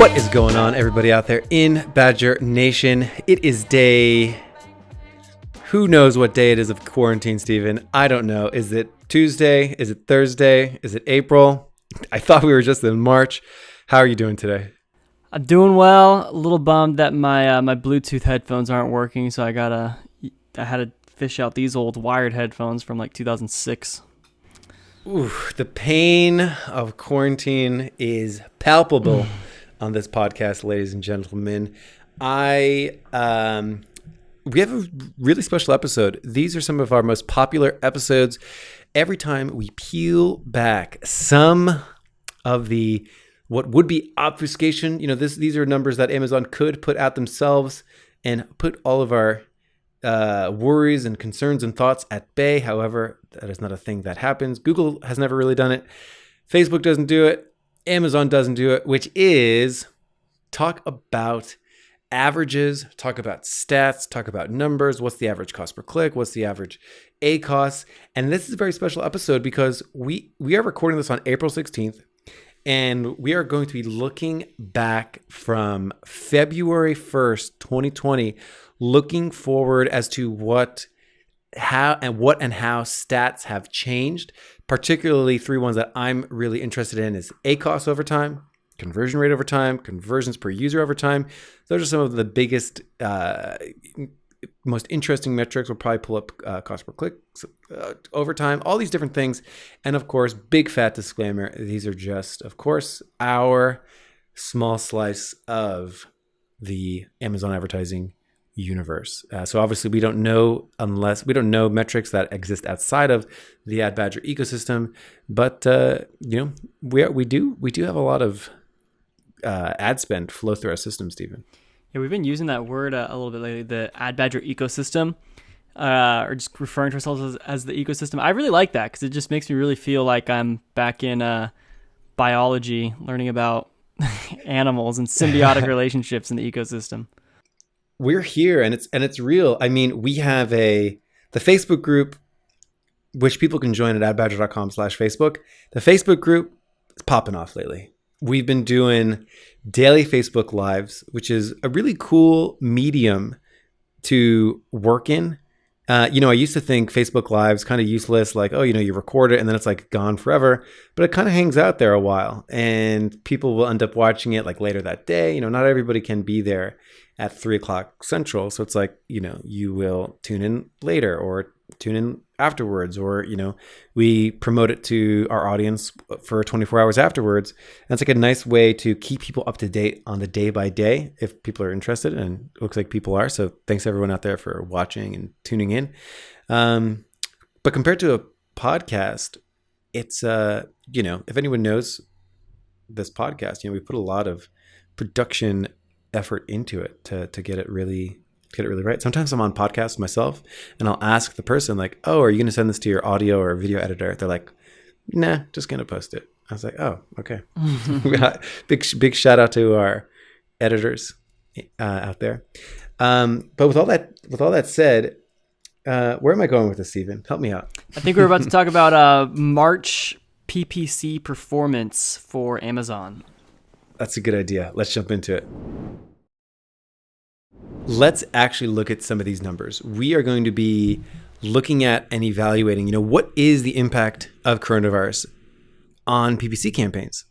What is going on, everybody out there in Badger Nation? It is day... Who knows what day it is of quarantine, Steven? I don't know. Is it Tuesday? Is it Thursday? Is it April? I thought we were just in March. How are you doing today? I'm doing well. A little bummed that my Bluetooth headphones aren't working, so I had to fish out these old wired headphones from like 2006. Ooh, the pain of quarantine is palpable on this podcast, ladies and gentlemen. We have a really special episode. These are some of our most popular episodes. Every time we peel back some of the what would be obfuscation, these are numbers that Amazon could put out themselves and put all of our worries and concerns and thoughts at bay. However, that is not a thing that happens. Google has never really done it. Facebook doesn't do it. Amazon doesn't do it, which is talk about averages, talk about stats, talk about numbers. What's the average cost per click? What's the average ACOS? And this is a very special episode because we are recording this on April 16th, and we are going to be looking back from February 1st, 2020, looking forward as to how stats have changed. Particularly three ones that I'm really interested in is ACOS over time, conversion rate over time, conversions per user over time. Those are some of the biggest, most interesting metrics. We'll probably pull up cost per click over time, all these different things. And of course, big fat disclaimer, these are just, of course, our small slice of the Amazon advertising universe. So obviously we don't know metrics that exist outside of the Ad Badger ecosystem, but we do have a lot of ad spend flow through our system, Stephen. Yeah, we've been using that word a little bit lately, the Ad Badger ecosystem, or just referring to ourselves as the ecosystem. I really like that because it just makes me really feel like I'm back in biology, learning about animals and symbiotic relationships in the ecosystem. We're here and it's real. I mean, we have the Facebook group, which people can join at adbadger.com/Facebook. The Facebook group is popping off lately. We've been doing daily Facebook Lives, which is a really cool medium to work in. I used to think Facebook Lives kind of useless, like, you record it and then it's like gone forever, but it kind of hangs out there a while and people will end up watching it like later that day. Not everybody can be there at 3:00 Central. So it's like, you will tune in later or tune in afterwards, or, we promote it to our audience for 24 hours afterwards. And it's like a nice way to keep people up to date on the day by day if people are interested, and it looks like people are. So thanks everyone out there for watching and tuning in. But compared to a podcast, it's, if anyone knows this podcast, we put a lot of production effort into it to get it really right. Sometimes I'm on podcasts myself and I'll ask the person like, oh, are you going to send this to your audio or video editor? They're like, nah, just going to post it. I was like, oh, okay. Big shout out to our editors out there. But with all that said, where am I going with this, Stephen? Help me out. I think we're about to talk about March PPC performance for Amazon. That's a good idea. Let's jump into it. Let's actually look at some of these numbers. We are going to be looking at and evaluating, what is the impact of coronavirus on PPC campaigns?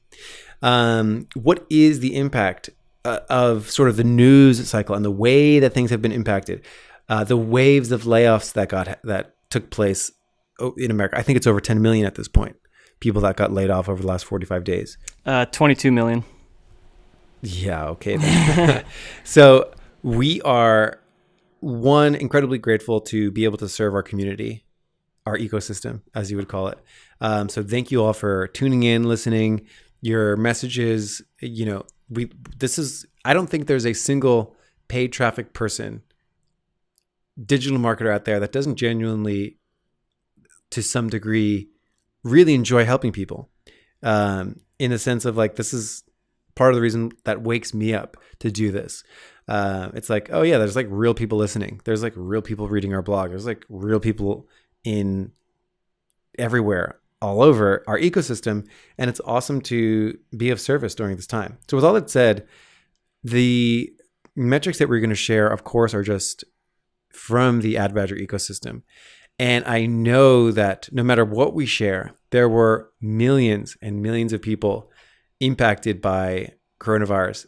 What is the impact of sort of the news cycle and the way that things have been impacted? The waves of layoffs that took place in America. I think it's over 10 million at this point. People that got laid off over the last 45 days. 22 million. Yeah, okay then. So we are, incredibly grateful to be able to serve our community, our ecosystem, as you would call it. So thank you all for tuning in, listening, your messages. I don't think there's a single paid traffic person, digital marketer out there that doesn't genuinely, to some degree, really enjoy helping people. In the sense of like, this is part of the reason that wakes me up to do this. It's like, oh yeah, there's like real people listening. There's like real people reading our blog. There's like real people in everywhere all over our ecosystem, and it's awesome to be of service during this time. So with all that said, the metrics that we're going to share, of course, are just from the Ad Badger ecosystem. And I know that no matter what we share, there were millions and millions of people impacted by coronavirus,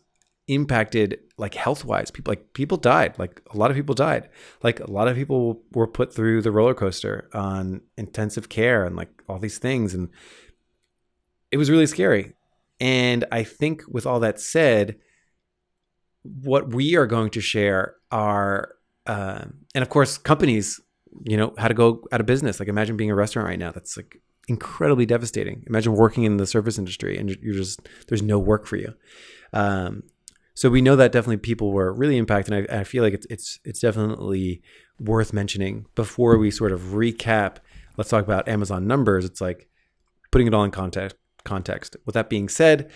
impacted like health-wise. People died. Like a lot of people died. Like a lot of people were put through the roller coaster on intensive care and like all these things. And it was really scary. And I think with all that said, what we are going to share are, and of course, companies, how to go out of business. Like imagine being a restaurant right now. That's like incredibly devastating. Imagine working in the service industry and there's no work for you. So we know that definitely people were really impacted. And I feel like it's definitely worth mentioning before we sort of recap. Let's talk about Amazon numbers. It's like putting it all in context. With that being said,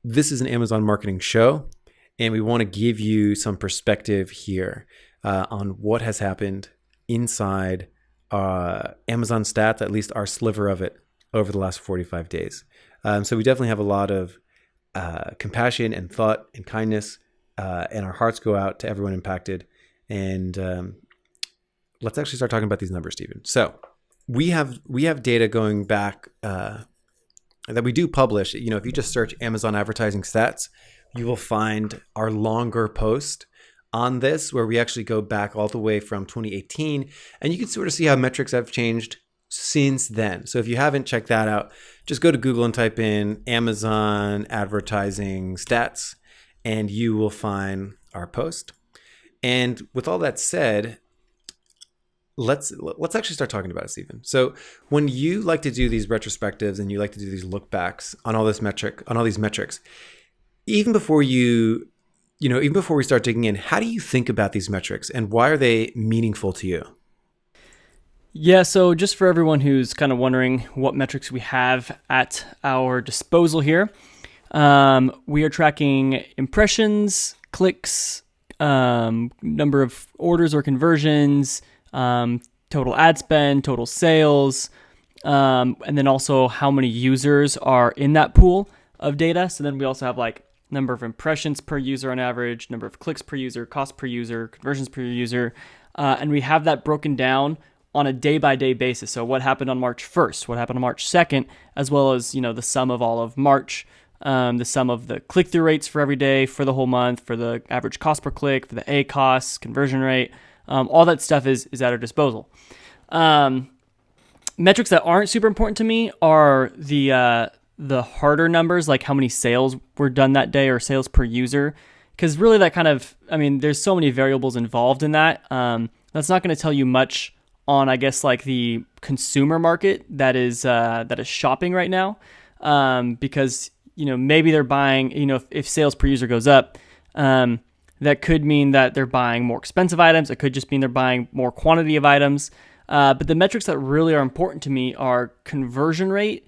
this is an Amazon marketing show, and we want to give you some perspective here on what has happened inside Amazon stats, at least our sliver of it, over the last 45 days. So we definitely have a lot of compassion and thought and kindness, and our hearts go out to everyone impacted. And let's actually start talking about these numbers, Stephen. So we have data going back that we do publish. If you just search Amazon advertising stats, you will find our longer post on this, where we actually go back all the way from 2018, and you can sort of see how metrics have changed since then. So if you haven't checked that out, just go to Google and type in Amazon advertising stats, and you will find our post. And with all that said, let's actually start talking about it, Stephen. So when you like to do these retrospectives and you like to do these look backs on all these metrics, even before we start digging in, how do you think about these metrics and why are they meaningful to you? Yeah, so just for everyone who's kind of wondering what metrics we have at our disposal here, we are tracking impressions, clicks, number of orders or conversions, total ad spend, total sales, and then also how many users are in that pool of data. So then we also have like number of impressions per user on average, number of clicks per user, cost per user, conversions per user, and we have that broken down on a day-by-day basis. So what happened on March 1st, what happened on March 2nd, as well as, the sum of all of March, the sum of the click-through rates for every day, for the whole month, for the average cost per click, for the ACOS, conversion rate, all that stuff is at our disposal. Metrics that aren't super important to me are the harder numbers, like how many sales were done that day or sales per user, because really that there's so many variables involved in that. That's not going to tell you much on, I guess, like the consumer market that is shopping right now, because maybe they're buying. If sales per user goes up, that could mean that they're buying more expensive items. It could just mean they're buying more quantity of items. But the metrics that really are important to me are conversion rate,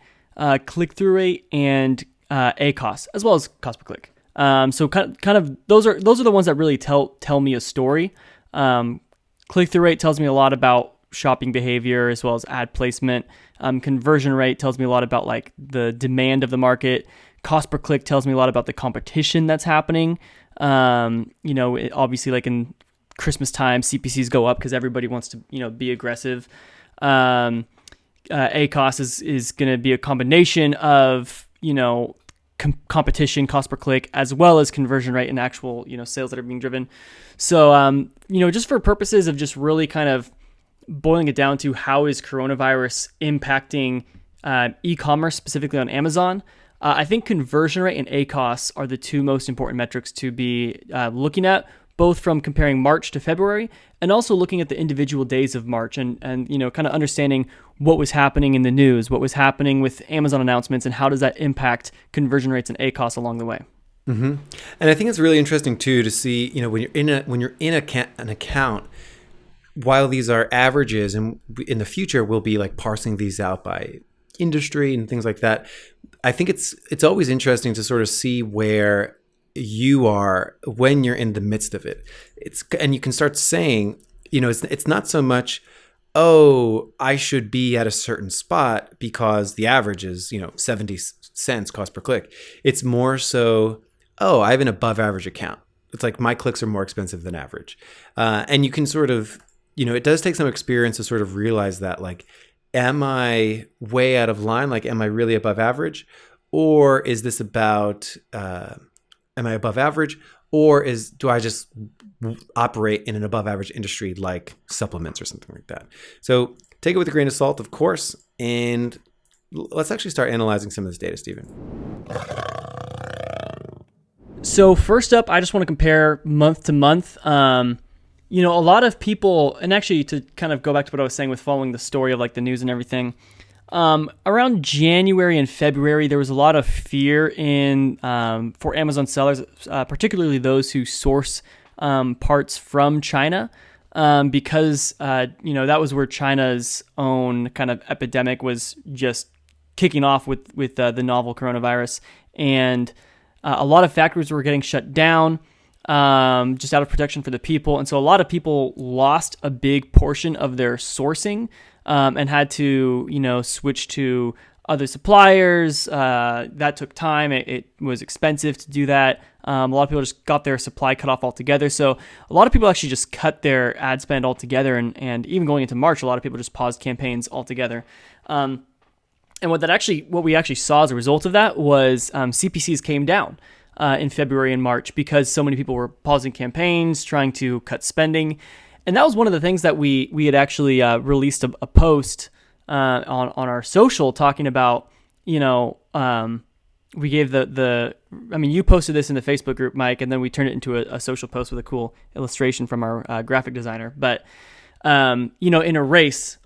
click-through rate, and ACOS, as well as cost per click. So kind of those are the ones that really tell me a story. Click-through rate tells me a lot about shopping behavior as well as ad placement. Conversion rate tells me a lot about like the demand of the market. Cost per click tells me a lot about the competition that's happening. Obviously like in Christmas time, CPCs go up because everybody wants to, be aggressive. ACOS is going to be a combination of, competition, cost per click, as well as conversion rate and actual, sales that are being driven. So, just for purposes of just really kind of boiling it down to how is coronavirus impacting e-commerce, specifically on Amazon, I think conversion rate and ACOS are the two most important metrics to be looking at, both from comparing March to February and also looking at the individual days of March and kind of understanding what was happening in the news, what was happening with Amazon announcements, and how does that impact conversion rates and ACOS along the way. Mm-hmm. And I think it's really interesting too to see, when you're in an account, while these are averages, and in the future we'll be like parsing these out by industry and things like that. I think it's always interesting to sort of see where you are when you're in the midst of it. And you can start saying, it's not so much, oh, I should be at a certain spot because the average is, 70 cents cost per click. It's more so, oh, I have an above average account. It's like my clicks are more expensive than average. And you can sort of, it does take some experience to sort of realize that, like, am I way out of line? Like, am I really above average? Or is this about, am I above average? Or do I just operate in an above average industry like supplements or something like that? So take it with a grain of salt, of course. And let's actually start analyzing some of this data, Stephen. So first up, I just want to compare month to month. A lot of people, and actually to kind of go back to what I was saying with following the story of like the news and everything, around January and February, there was a lot of fear for Amazon sellers, particularly those who source parts from China, because that was where China's own kind of epidemic was just kicking off with the novel coronavirus, and a lot of factories were getting shut down. Just out of protection for the people. And so a lot of people lost a big portion of their sourcing and had to, switch to other suppliers. That took time. It was expensive to do that. A lot of people just got their supply cut off altogether. So a lot of people actually just cut their ad spend altogether. And even going into March, a lot of people just paused campaigns altogether. And what we actually saw as a result of that was CPCs came down in February and March because so many people were pausing campaigns, trying to cut spending. And that was one of the things that we had actually released a post on our social talking about, we gave you posted this in the Facebook group, Mike, and then we turned it into a social post with a cool illustration from our graphic designer. But, in a race,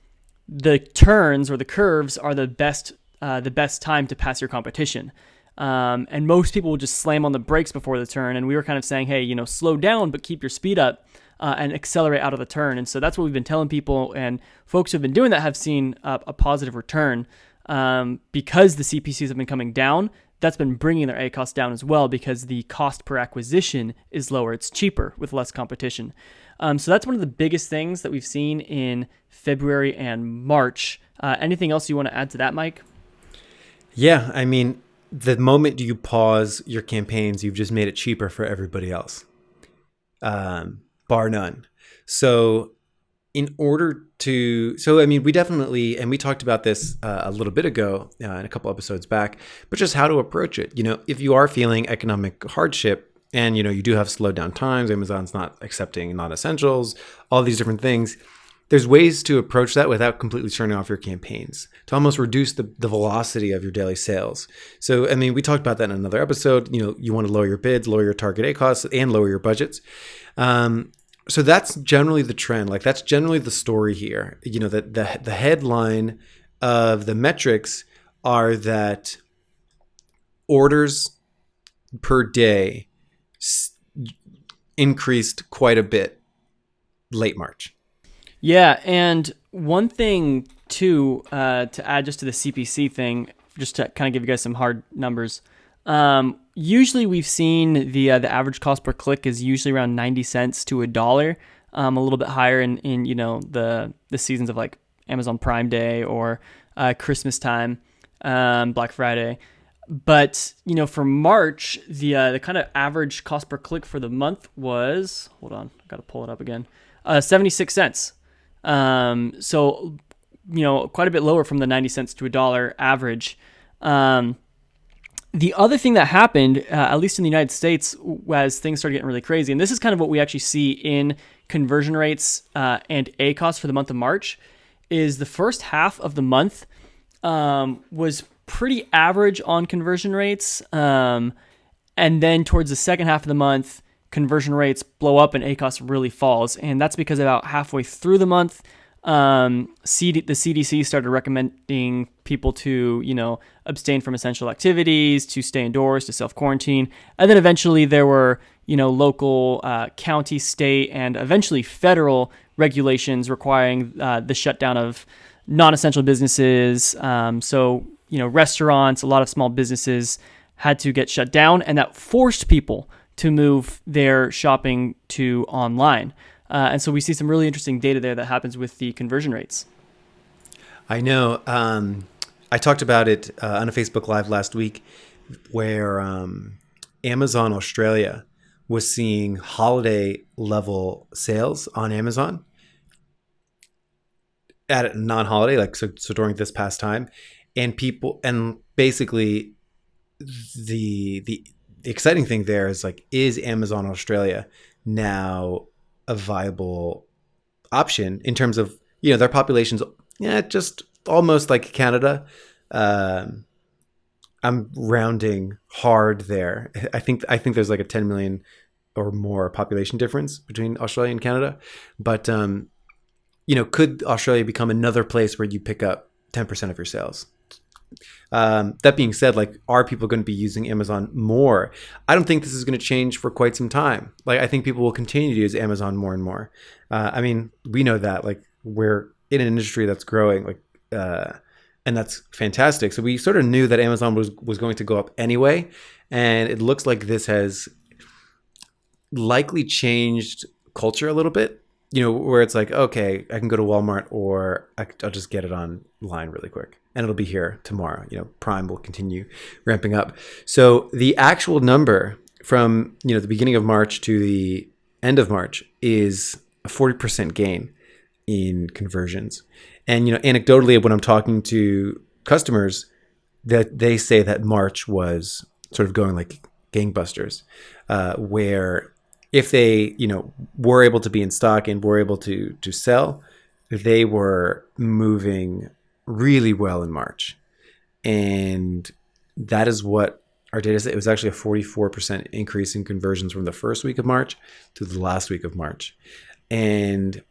the turns or the curves are the best time to pass your competition. And most people will just slam on the brakes before the turn. And we were kind of saying, hey, slow down, but keep your speed up and accelerate out of the turn. And so that's what we've been telling people. And folks who have been doing that have seen a positive return because the CPCs have been coming down. That's been bringing their ACOS down as well because the cost per acquisition is lower. It's cheaper with less competition. So that's one of the biggest things that we've seen in February and March. Anything else you want to add to that, Mike? Yeah, the moment you pause your campaigns, you've just made it cheaper for everybody else, bar none. So we definitely, and we talked about this a little bit ago in a couple episodes back, but just how to approach it. If you are feeling economic hardship and, you do have slowed down times, Amazon's not accepting non-essentials, all these different things, there's ways to approach that without completely turning off your campaigns to almost reduce the velocity of your daily sales. So, we talked about that in another episode. You want to lower your bids, lower your target ACOS, and lower your budgets. So that's generally the trend. Like, that's generally the story here. The headline of the metrics are that orders per day increased quite a bit late March. Yeah, and one thing too, to add just to the CPC thing, just to kind of give you guys some hard numbers. Usually we've seen the average cost per click is usually around 90 cents to $1, a little bit higher in the seasons of like Amazon Prime Day or Christmas time, Black Friday. But for March, the kind of average cost per click for the month was, hold on, I got to pull it up again, 76 cents. So, quite a bit lower from the 90 cents to $1 average. The other thing that happened, at least in the United States, as things started getting really crazy, and this is kind of what we actually see in conversion rates and ACOS for the month of March, is the first half of the month was pretty average on conversion rates. And then towards the second half of the month, conversion rates blow up and ACOS really falls. And that's because about halfway through the month, the CDC started recommending people to, abstain from essential activities, to stay indoors, to self-quarantine. And then eventually there were, local, county, state, and eventually federal regulations requiring the shutdown of non-essential businesses. So, restaurants, a lot of small businesses had to get shut down, and that forced people to move their shopping to online. And so we see some really interesting data there that happens with the conversion rates. I know. I talked about it on a Facebook Live last week where Amazon Australia was seeing holiday level sales on Amazon at a non-holiday, like so during this past time. And basically the exciting thing there is like, is Amazon Australia now a viable option in terms of, their population's just almost like Canada. I'm rounding hard there. I think there's like a 10 million or more population difference between Australia and Canada. But, could Australia become another place where you pick up 10% of your sales? That being said, like, are people going to be using Amazon more? I don't think this is going to change for quite some time. Like, I think people will continue to use Amazon more and more. We know that, like, we're in an industry that's growing, like, and that's fantastic. So we sort of knew that Amazon was going to go up anyway. And it looks like this has likely changed culture a little bit, where it's like, okay, I can go to Walmart or I'll just get it online really quick and it'll be here tomorrow. Prime will continue ramping up. So the actual number from, the beginning of March to the end of March is a 40% gain in conversions. And, anecdotally, when I'm talking to customers, that they say that March was sort of going like gangbusters, where if they, were able to be in stock and were able to sell, they were moving really well in March. And that is what our data said. It was actually a 44% increase in conversions from the first week of March to the last week of March. And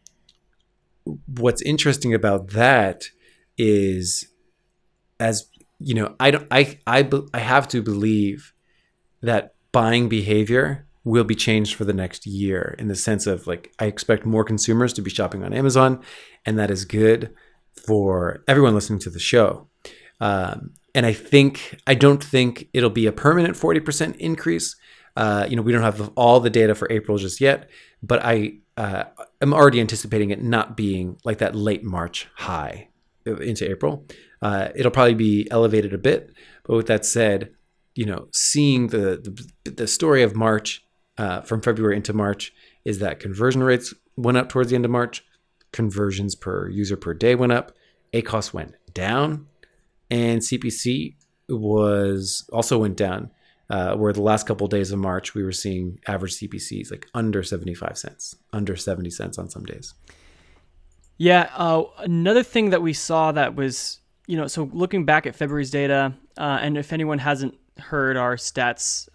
what's interesting about that is, as I have to believe that buying behavior will be changed for the next year, in the sense of, like, I expect more consumers to be shopping on Amazon, and that is good for everyone listening to the show. And I don't think it'll be a permanent 40% increase. We don't have all the data for April just yet, but I'm already anticipating it not being like that late March high into April. It'll probably be elevated a bit, but with that said, seeing the story of March from February into March is that conversion rates went up towards the end of March. Conversions per user per day went up. ACOS went down, and CPC also went down. Where the last couple of days of March, we were seeing average CPCs like under 75 cents, under 70 cents on some days. Yeah. Another thing that we saw that was, so looking back at February's data, and if anyone hasn't heard our stats,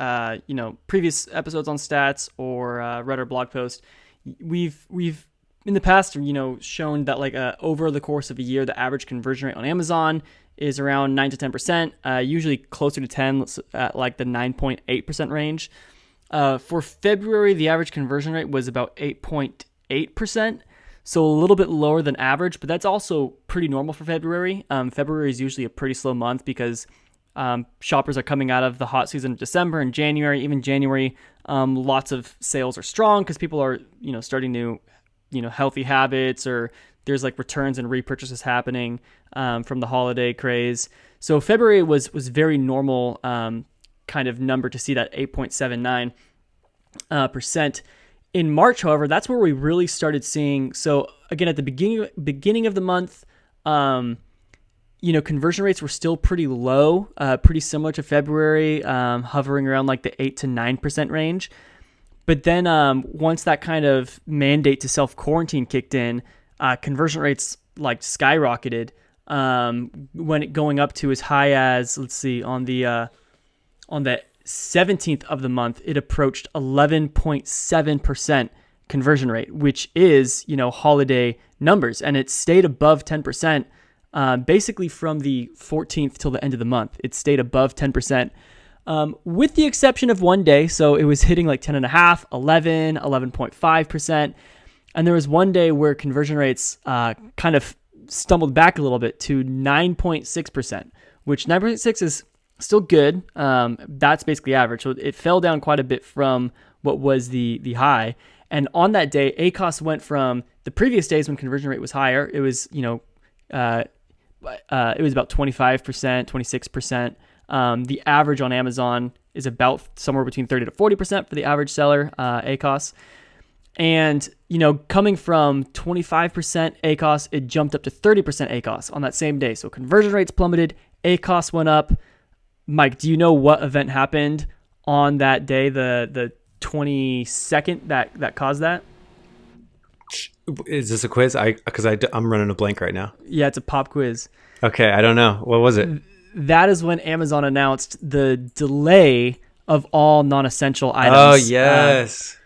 previous episodes on stats or read our blog post, we've in the past, shown that like over the course of a year, the average conversion rate on Amazon is around 9 to 10%, usually closer to 10, at like the 9.8% range. For February, the average conversion rate was about 8.8%, so a little bit lower than average, but that's also pretty normal for February. February is usually a pretty slow month because shoppers are coming out of the hot season of December and January. Even January, lots of sales are strong because people are, starting new, healthy habits, or there's like returns and repurchases happening from the holiday craze. So February was very normal kind of number to see that 8.79%. In March, however, that's where we really started seeing. So again, at the beginning of the month, conversion rates were still pretty low, pretty similar to February, hovering around like the 8 to 9% range. But then once that kind of mandate to self-quarantine kicked in, conversion rates like skyrocketed, going up to as high as, let's see, on the 17th of the month, it approached 11.7% conversion rate, which is, holiday numbers. And it stayed above 10%, basically from the 14th till the end of the month. It stayed above 10%, with the exception of one day. So it was hitting like 10.5, 11, 11.5%. And there was one day where conversion rates kind of stumbled back a little bit to 9.6%, which 9.6 is still good. That's basically average. So it fell down quite a bit from what was the high. And on that day, ACOS went from the previous days when conversion rate was higher. It was, it was about 25%, 26%. The average on Amazon is about somewhere between 30 to 40% for the average seller, ACOS. And, coming from 25% ACOS, it jumped up to 30% ACOS on that same day. So conversion rates plummeted, ACOS went up. Mike, do you know what event happened on that day, the 22nd, that caused that? Is this a quiz? I'm running a blank right now. Yeah, it's a pop quiz. Okay, I don't know. What was it? That is when Amazon announced the delay of all non-essential items. Oh, yes.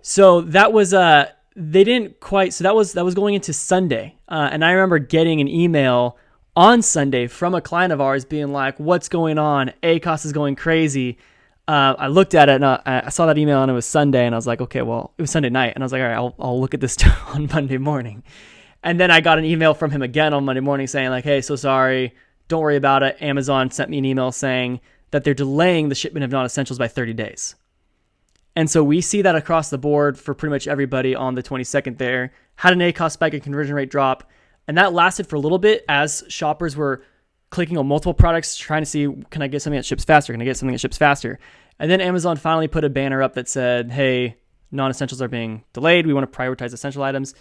So that was they didn't quite. So that was going into Sunday, and I remember getting an email on Sunday from a client of ours being like, "What's going on? ACOS is going crazy." I looked at it and I saw that email and it was Sunday, and I was like, "Okay, well, it was Sunday night," and I was like, "All right, I'll look at this on Monday morning." And then I got an email from him again on Monday morning saying like, "Hey, so sorry, don't worry about it." Amazon sent me an email saying that they're delaying the shipment of non-essentials by 30 days. And so we see that across the board for pretty much everybody on the 22nd there. Had an ACOS spike, a conversion rate drop. And that lasted for a little bit as shoppers were clicking on multiple products, trying to see, can I get something that ships faster? Can I get something that ships faster? And then Amazon finally put a banner up that said, hey, non-essentials are being delayed. We want to prioritize essential items.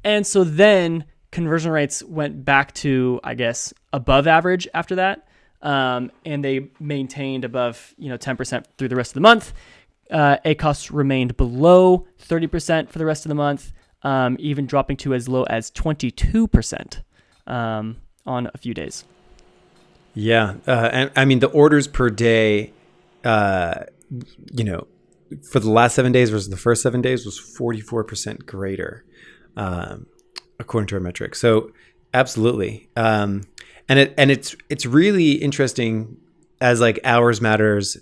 And so then conversion rates went back to, I guess, above average after that. And they maintained above, 10% through the rest of the month. ACOS remained below 30% for the rest of the month, even dropping to as low as 22% on a few days. Yeah. And I mean, the orders per day, for the last 7 days versus the first 7 days was 44% greater, according to our metrics. So absolutely. And it's really interesting as like hours matters,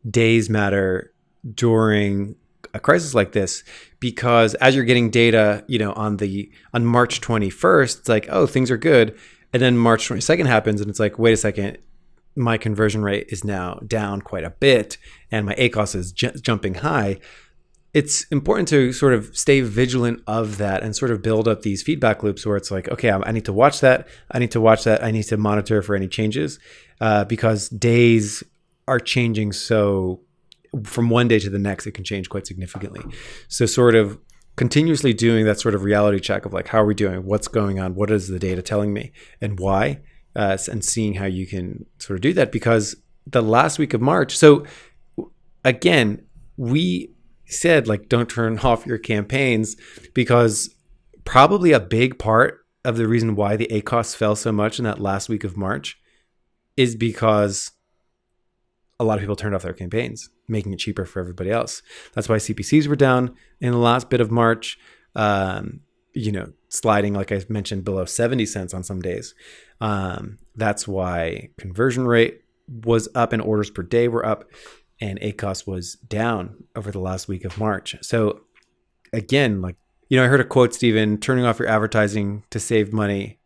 days matter during a crisis like this, because as you're getting data, on March 21st, it's like, oh, things are good. And then March 22nd happens and it's like, wait a second, my conversion rate is now down quite a bit and my ACOS is jumping high. It's important to sort of stay vigilant of that and sort of build up these feedback loops where it's like, okay, I need to watch that. I need to monitor for any changes, because days are changing. So from one day to the next, it can change quite significantly. So sort of continuously doing that sort of reality check of like, how are we doing? What's going on? What is the data telling me and why? And seeing how you can sort of do that, because the last week of March. So again, we said like, don't turn off your campaigns, because probably a big part of the reason why the ACOS fell so much in that last week of March is because a lot of people turned off their campaigns, making it cheaper for everybody else. That's why CPCs were down in the last bit of March, sliding, like I mentioned, below 70 cents on some days. That's why conversion rate was up and orders per day were up, and ACOS was down over the last week of March. So again, I heard a quote, Stephen, turning off your advertising to save money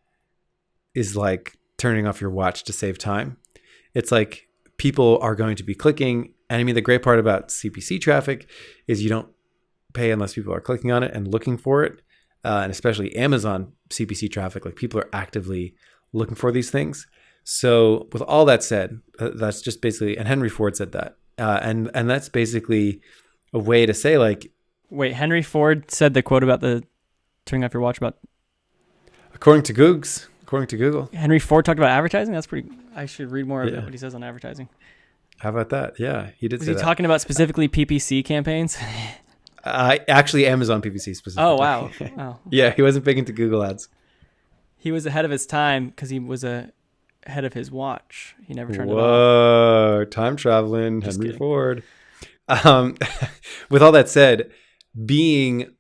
is like turning off your watch to save time. It's like, people are going to be clicking. And I mean, the great part about CPC traffic is you don't pay unless people are clicking on it and looking for it. And especially Amazon CPC traffic, like people are actively looking for these things. So with all that said, that's just basically, and Henry Ford said that. And that's basically a way to say like, wait, Henry Ford said the quote about the turning off your watch about, according to Google, Henry Ford talked about advertising. That's pretty, I should read more about what he says on advertising. How about that? Yeah, he did. Was he talking about specifically PPC campaigns? Actually, Amazon PPC specifically. Oh, wow. Yeah, he wasn't big into Google ads. He was ahead of his time because he was ahead of his watch. He never turned it off. Whoa, time traveling, Henry Ford. With all that said, being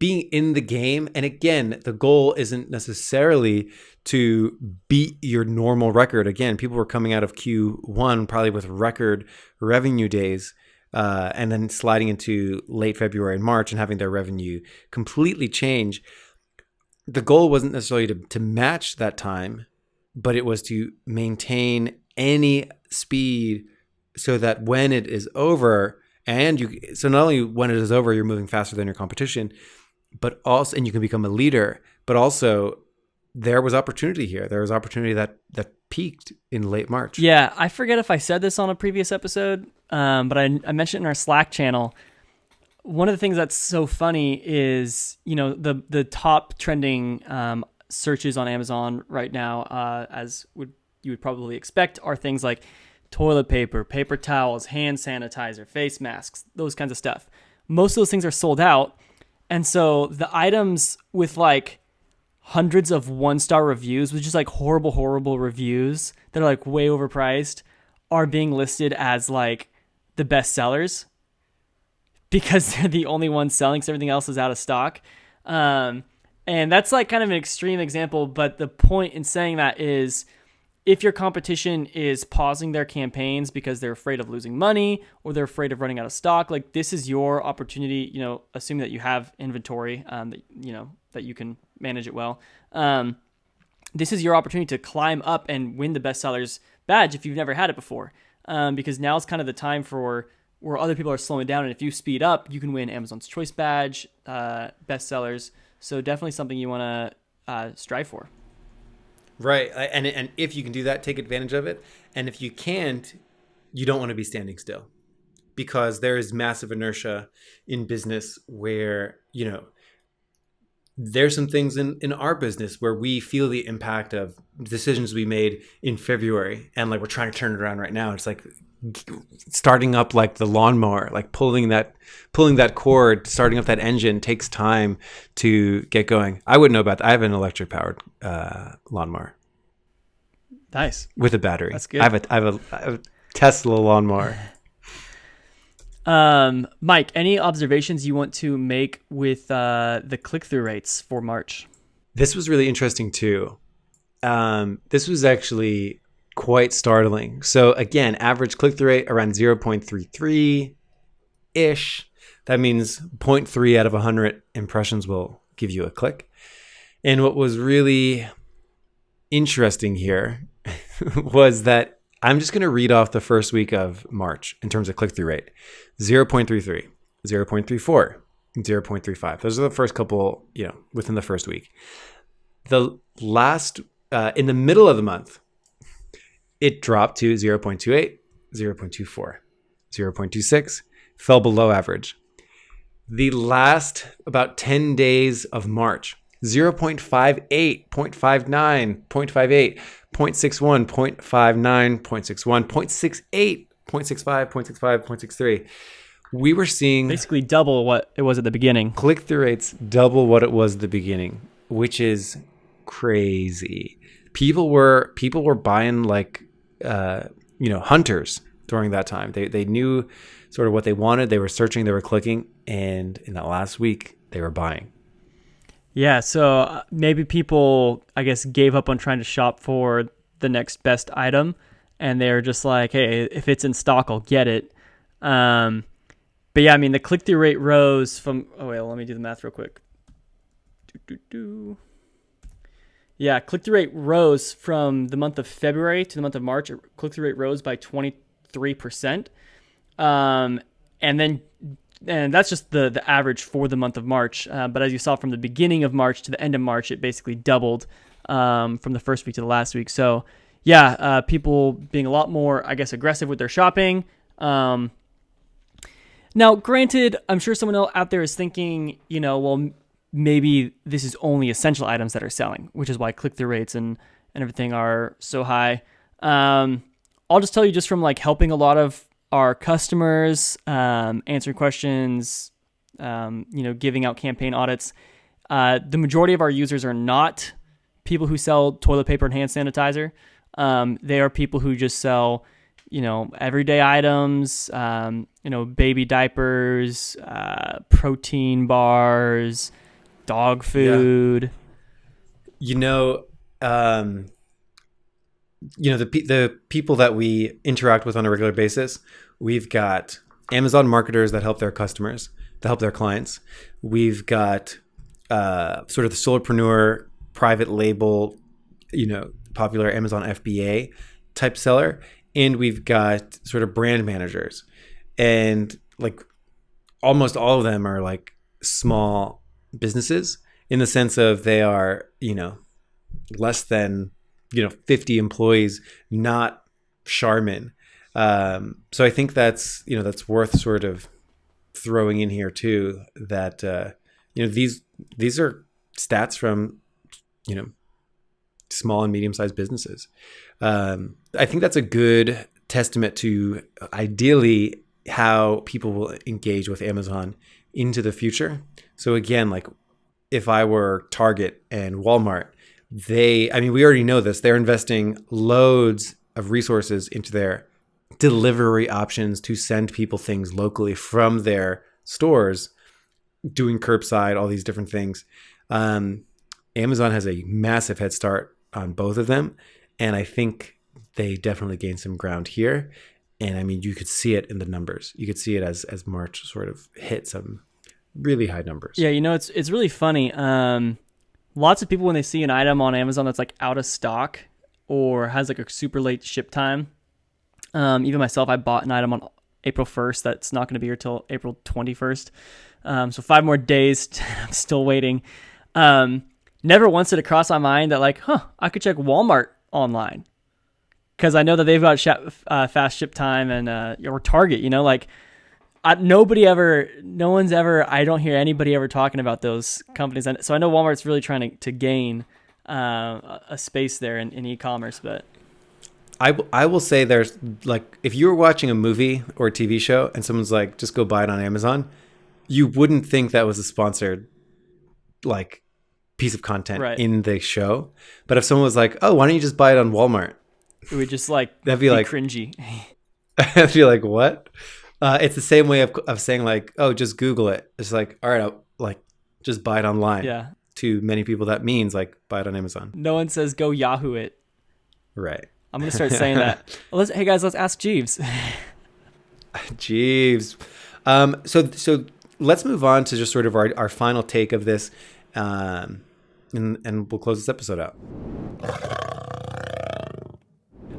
in the game, and again, the goal isn't necessarily to beat your normal record. Again, people were coming out of Q1 probably with record revenue days, and then sliding into late February and March and having their revenue completely change. The goal wasn't necessarily to match that time, but it was to maintain any speed so that when it is over And so not only when it is over, you're moving faster than your competition, but also, and you can become a leader, but also there was opportunity here. There was opportunity that peaked in late March. Yeah, I forget if I said this on a previous episode, but I mentioned in our Slack channel. One of the things that's so funny is, the top trending searches on Amazon right now, you would probably expect, are things like toilet paper, paper towels, hand sanitizer, face masks, those kinds of stuff. Most of those things are sold out. And so the items with like hundreds of 1-star reviews, which is like horrible reviews that are like way overpriced, are being listed as like the best sellers because they're the only ones selling, because everything else is out of stock. And that's like kind of an extreme example, but the point in saying that is, if your competition is pausing their campaigns because they're afraid of losing money or they're afraid of running out of stock, like this is your opportunity, assuming that you have inventory, that you can manage it well. This is your opportunity to climb up and win the bestsellers badge if you've never had it before. Because now is kind of the time for where other people are slowing down. And if you speed up, you can win Amazon's Choice badge, bestsellers. So definitely something you want to strive for. Right. And if you can do that, take advantage of it. And if you can't, you don't want to be standing still, because there is massive inertia in business where, there's some things in our business where we feel the impact of decisions we made in February, and like we're trying to turn it around right now. It's like starting up like the lawnmower, like pulling that cord, starting up that engine takes time to get going. I wouldn't know about that. I have an electric powered lawnmower. Nice. With a battery. That's good. I have a Tesla lawnmower. Mike, any observations you want to make with the click-through rates for March? This was really interesting too. This was actually quite startling. So again, average click-through rate around 0.33-ish. That means 0.3 out of 100 impressions will give you a click. And what was really interesting here was that I'm just going to read off the first week of March in terms of click-through rate. 0.33, 0.34, 0.35. Those are the first couple, within the first week. The last, in the middle of the month, it dropped to 0.28, 0.24, 0.26, fell below average. The last about 10 days of March, 0.58, 0.59, 0.58, 0.61, 0.59, 0.61, 0.68, 0.65, 0.65, 0.63. We were seeing basically double what it was at the beginning. Click-through rates double what it was at the beginning, which is crazy. People were buying like hunters during that time. They knew sort of what they wanted. They were searching, they were clicking, and in that last week they were buying. Yeah, so maybe people, I guess, gave up on trying to shop for the next best item, and they're just like, hey, if it's in stock, I'll get it. But yeah, I mean, the click-through rate rose from, let me do the math real quick. Yeah, click-through rate rose from the month of February to the month of March. Click-through rate rose by 23%. And that's just the average for the month of March. But as you saw, from the beginning of March to the end of March, it basically doubled from the first week to the last week. So yeah, people being a lot more, I guess, aggressive with their shopping. Now, granted, I'm sure someone else out there is thinking, maybe this is only essential items that are selling, which is why click-through rates and everything are so high. I'll just tell you, just from like helping a lot of our customers, answering questions, giving out campaign audits. The majority of our users are not people who sell toilet paper and hand sanitizer. They are people who just sell, everyday items, baby diapers, protein bars, dog food. Yeah. The people that we interact with on a regular basis, we've got Amazon marketers that help their customers, that help their clients. We've got sort of the solopreneur, private label, popular Amazon FBA type seller. And we've got sort of brand managers. and like almost all of them are like small businesses in the sense of they are, less than, 50 employees, not Charmin. So I think that's worth sort of throwing in here too, that, these are stats from, small and medium-sized businesses. I think that's a good testament to ideally how people will engage with Amazon into the future. So again, like if I were Target and Walmart, we already know this, they're investing loads of resources into their delivery options to send people things locally from their stores, doing curbside, all these different things. Amazon has a massive head start on both of them. And I think they definitely gained some ground here. And you could see it in the numbers. You could see it as March sort of hit some really high numbers. Yeah, it's really funny. Lots of people, when they see an item on Amazon that's like out of stock or has like a super late ship time, even myself, I bought an item on April 1st that's not going to be here till April 21st. So 5 more days. I'm still waiting. Never once did it cross my mind that like, I could check Walmart online, because I know that they've got fast ship time, and or Target. I don't hear anybody ever talking about those companies, and so I know Walmart's really trying to gain a space there in e-commerce. But I will say, there's like, if you were watching a movie or a TV show and someone's like, just go buy it on Amazon, you wouldn't think that was a sponsored like piece of content in the show. But if someone was like, oh, why don't you just buy it on Walmart? It would just like that'd be like cringy. I'd be like, what? It's the same way of saying like, oh, just Google it. It's like, all right, I'll, like, just buy it online. Yeah. To many people, that means like buy it on Amazon. No one says go Yahoo it. Right. I'm gonna start saying that. Hey guys, let's ask Jeeves. Jeeves. So let's move on to just sort of our final take of this, and we'll close this episode out.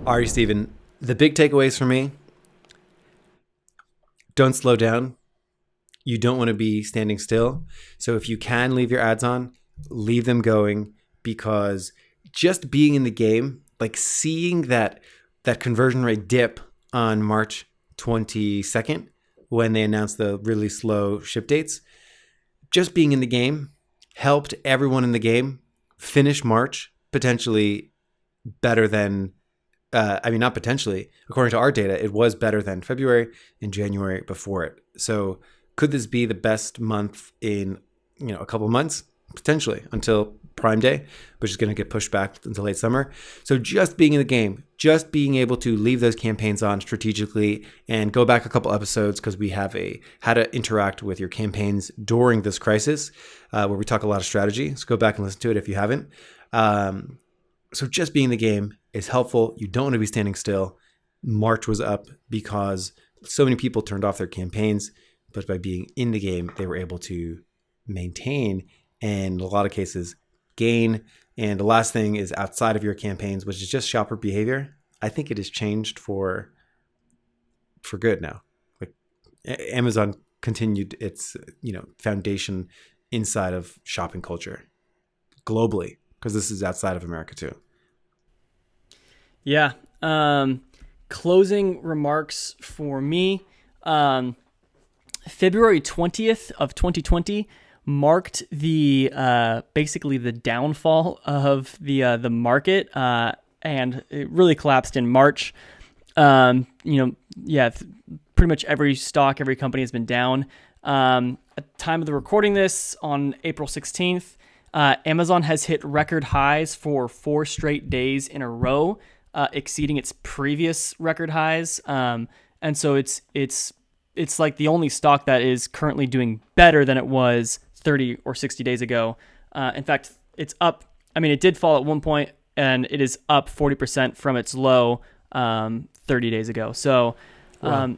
All right, Stephen. The big takeaways for me: don't slow down. You don't want to be standing still. So if you can leave your ads on, leave them going, because just being in the game, like seeing that conversion rate dip on March 22nd when they announced the really slow ship dates, just being in the game helped everyone in the game finish March potentially better than, not potentially, according to our data, it was better than February and January before it. So could this be the best month in, a couple months? Potentially, until Prime Day, which is going to get pushed back until late summer. So just being in the game, just being able to leave those campaigns on strategically, and go back a couple episodes, because we have a how to interact with your campaigns during this crisis, where we talk a lot of strategy. So go back and listen to it if you haven't. So just being in the game is helpful. You don't want to be standing still. March was up because so many people turned off their campaigns, but by being in the game, they were able to maintain, and in a lot of cases, gain. And the last thing is outside of your campaigns, which is just shopper behavior. I think it has changed for good now. Like Amazon continued its foundation inside of shopping culture globally, because this is outside of America too. Yeah. Closing remarks for me. February 20th of 2020 marked the basically the downfall of the market, and it really collapsed in March. Pretty much every stock, every company has been down. At the time of the recording this, on April 16th, Amazon has hit record highs for 4 straight days in a row, exceeding its previous record highs. And so it's like the only stock that is currently doing better than it was 30 or 60 days ago. In fact, it's up. It did fall at one point, and it is up 40% from its low 30 days ago. So, wow.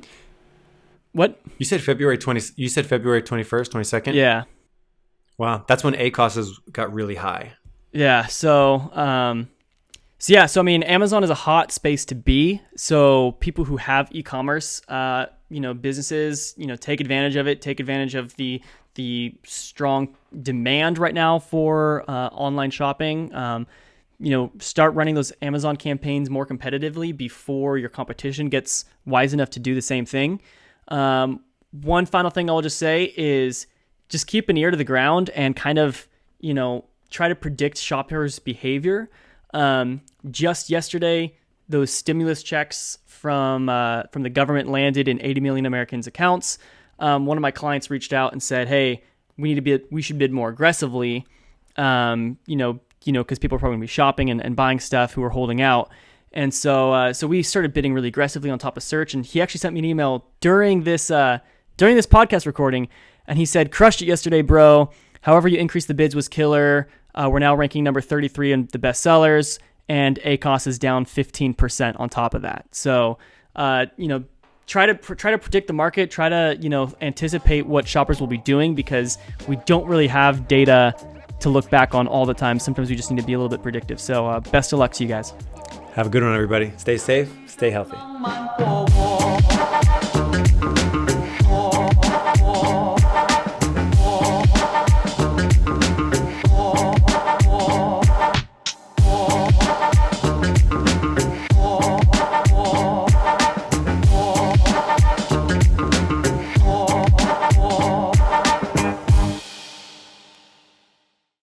What? You said February 20. You said February 21st, 22nd. Yeah. Wow, that's when ACOS got really high. Yeah. So So I mean, Amazon is a hot space to be. So people who have e-commerce, businesses, take advantage of it. Take advantage of the strong demand right now for online shopping. Start running those Amazon campaigns more competitively before your competition gets wise enough to do the same thing. One final thing I'll just say is just keep an ear to the ground and kind of, try to predict shoppers' behavior. Just yesterday, those stimulus checks from the government landed in 80 million Americans' accounts. One of my clients reached out and said, "Hey, we should bid more aggressively." Because people are probably gonna be shopping and buying stuff who are holding out. And so we started bidding really aggressively on top of search. And he actually sent me an email during this podcast recording, and he said, "Crushed it yesterday, bro. However you increased the bids was killer. We're now ranking number 33 in the best sellers, and ACOS is down 15% on top of that." So, try to predict the market. Try to anticipate what shoppers will be doing, because we don't really have data to look back on all the time. Sometimes we just need to be a little bit predictive. So, best of luck to you guys. Have a good one, everybody. Stay safe. Stay healthy.